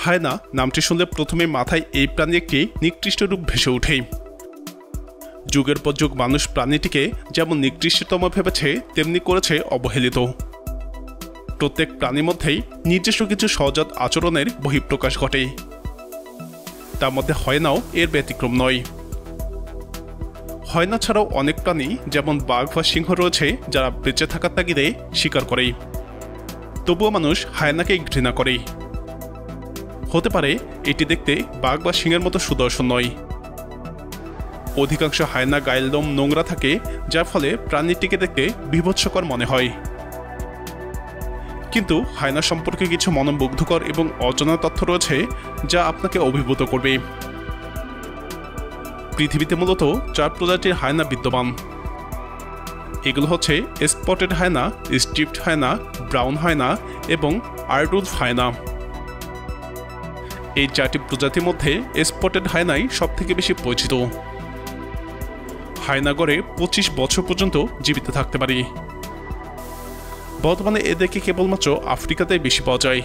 হায়না নামটি শুনলে প্রথমে মাথায় এই প্রাণী একটি নিকৃষ্ট রূপ ভেসে ওঠে। যুগের পর যুগ মানুষ প্রাণীটিকে যেমন নিকৃষ্টতম ভেবেছে তেমনি করেছে অবহেলিত। প্রত্যেক প্রাণীর মধ্যেই নিজস্ব কিছু সহজাত আচরণের বহিঃপ্রকাশ ঘটে, তার মধ্যে হায়নাও এর ব্যতিক্রম নয়। হায়না ছাড়াও অনেক প্রাণী যেমন বাঘ বা সিংহ রয়েছে যারা বেঁচে থাকার তাগিদে শিকার করে, তবুও মানুষ হায়নাকে ঘৃণা করে। হতে পারে এটি দেখতে বাঘ বা সিংহের মতো সুদর্শন নয়। অধিকাংশ হায়না গায়ের লোম নোংরা থাকে, যার ফলে প্রাণীটিকে দেখতে বীভৎসকর মনে হয়। কিন্তু হায়না সম্পর্কে কিছু মনোমুগ্ধকর এবং অজানা তথ্য রয়েছে যা আপনাকে অভিভূত করবে। পৃথিবীতে মূলত 4 প্রজাতির হায়না বিদ্যমান। এগুলো হচ্ছে স্পটেড হায়না, স্ট্রিপড হায়না, ব্রাউন হায়না এবং আর্ডউলফ হায়না। এই 4টি প্রজাতির মধ্যে স্পটেড হায়নাই সবথেকে বেশি পরিচিত। হায়না গড়ে 25 বছর পর্যন্ত জীবিত থাকতে পারে। বর্তমানে এদেরকে কেবলমাত্র আফ্রিকাতেই বেশি পাওয়া যায়।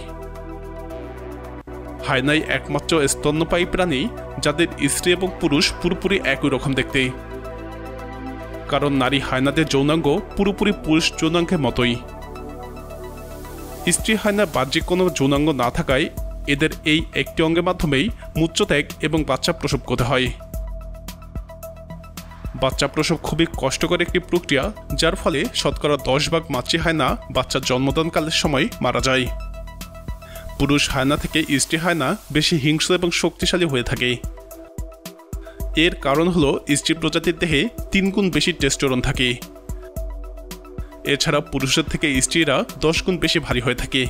হায়নাই একমাত্র স্তন্যপায়ী প্রাণী যাদের স্ত্রী এবং পুরুষ পুরোপুরি একই রকম দেখতে, কারণ নারী হায়নাদের যৌনাঙ্গ পুরোপুরি পুরুষ যৌনাঙ্গের মতোই। স্ত্রী হায়নার বাহ্যিক কোনো যৌনাঙ্গ না থাকায় এদের এই একটি অঙ্গের মাধ্যমেই মূত্রত্যাগ এবং বাচ্চা প্রসব করতে হয়। বাচ্চা প্রসব খুবই কষ্টকর একটি প্রক্রিয়া, যার ফলে শতকরা 10 ভাগ মাতৃ হায়না বাচ্চার জন্মদানকালের সময় মারা যায়। পুরুষ হায়না থেকে স্ত্রী হায়না বেশি হিংস্র এবং শক্তিশালী হয়ে থাকে। এর কারণ হলো স্ত্রী প্রজাতির দেহে 3 গুণ বেশি টেস্টোস্টেরন থাকে। এছাড়া পুরুষের থেকে স্ত্রীরা 10 গুণ বেশি ভারী হয়ে থাকে।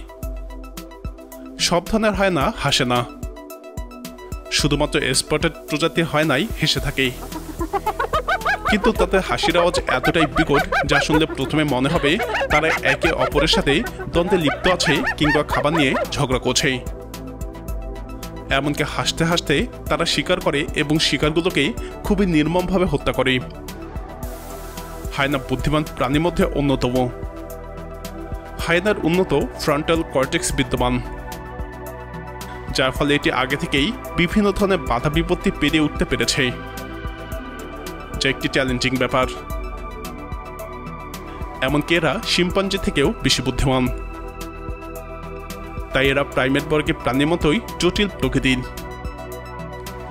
সব ধরনের হায়না হাসে না, শুধুমাত্র স্পটেড প্রজাতির হায়নাই হেসে থাকে। কিন্তু তাদের হাসির আওয়াজ এতটাই বিকট যা শুনলে প্রথমে মনে হবে তারা একে অপরের সাথে দ্বন্দ্বে লিপ্ত আছে কিংবা খাবার নিয়ে ঝগড়া করছে। এমনকি হাসতে হাসতে তারা শিকার করে এবং শিকারগুলোকে খুবই নির্মমভাবে হত্যা করে। হায়না বুদ্ধিমান প্রাণীর মধ্যে অন্যতম। হায়নার উন্নত ফ্রন্টাল কর্টেক্স বিদ্যমান, যার ফলে এটি আগে থেকেই বিভিন্ন ধরনের বাধা বিপত্তি পেরিয়ে উঠতে পেরেছে, যা একটি চ্যালেঞ্জিং ব্যাপার। এমনকি এরা শিম্পাঞ্জি থেকেও বেশি বুদ্ধিমান, তাই এরা প্রাইমেট বর্গের প্রাণীর মতোই জটিল প্রকৃতির।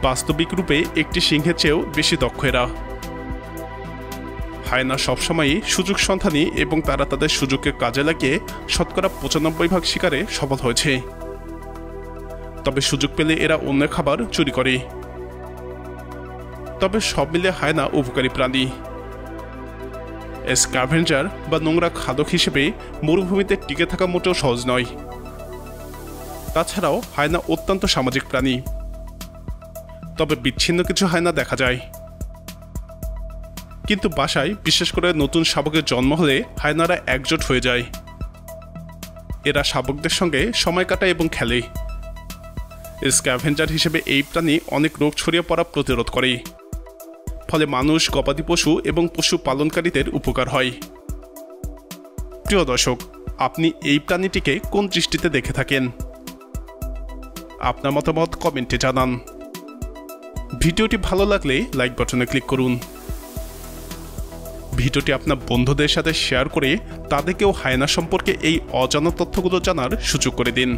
বাস্তবিক রূপে একটি সিংহের চেয়েও বেশি দক্ষ এরা। হায়না সবসময়ই সুযোগ সন্ধানী এবং তারা তাদের সুযোগকে কাজে লাগিয়ে শতকরা 95 ভাগ শিকারে সফল হয়েছে। তবে সুযোগ পেলে এরা অন্যের খাবার চুরি করে। তবে সব মিলে হায়না উপকারী প্রাণী। স্ক্যাভেঞ্জার বা নোংরা খাদক হিসেবে মরুভূমিতে টিকে থাকা মোটেও সহজ নয়। তাছাড়াও হায়না অত্যন্ত সামাজিক প্রাণী। তবে বিচ্ছিন্ন কিছু হায়না দেখা যায়। কিন্তু বাসায় বিশেষ করে নতুন শাবকের জন্ম হলে হায়নারা একজোট হয়ে যায়। এরা শাবকদের সঙ্গে সময় কাটায় এবং খেলে। স্ক্যাভেঞ্জার হিসেবে এই প্রাণী অনেক রোগ ছড়িয়ে পড়া প্রতিরোধ করে, ফলে মানুষ, গবাদি পশু এবং পশু পালনকারীদের উপকার হয়। প্রিয় দর্শক, আপনি এই প্রাণীটিকে কোন দৃষ্টিতে দেখে থাকেন? আপনার মতামত কমেন্টে জানান। ভিডিওটি ভালো লাগলে লাইক বাটনে ক্লিক করুন। ভিডিওটি আপনার বন্ধুদের সাথে শেয়ার করে তাদেরকেও হায়না সম্পর্কে এই অজানা তথ্যগুলো জানার সুযোগ করে দিন।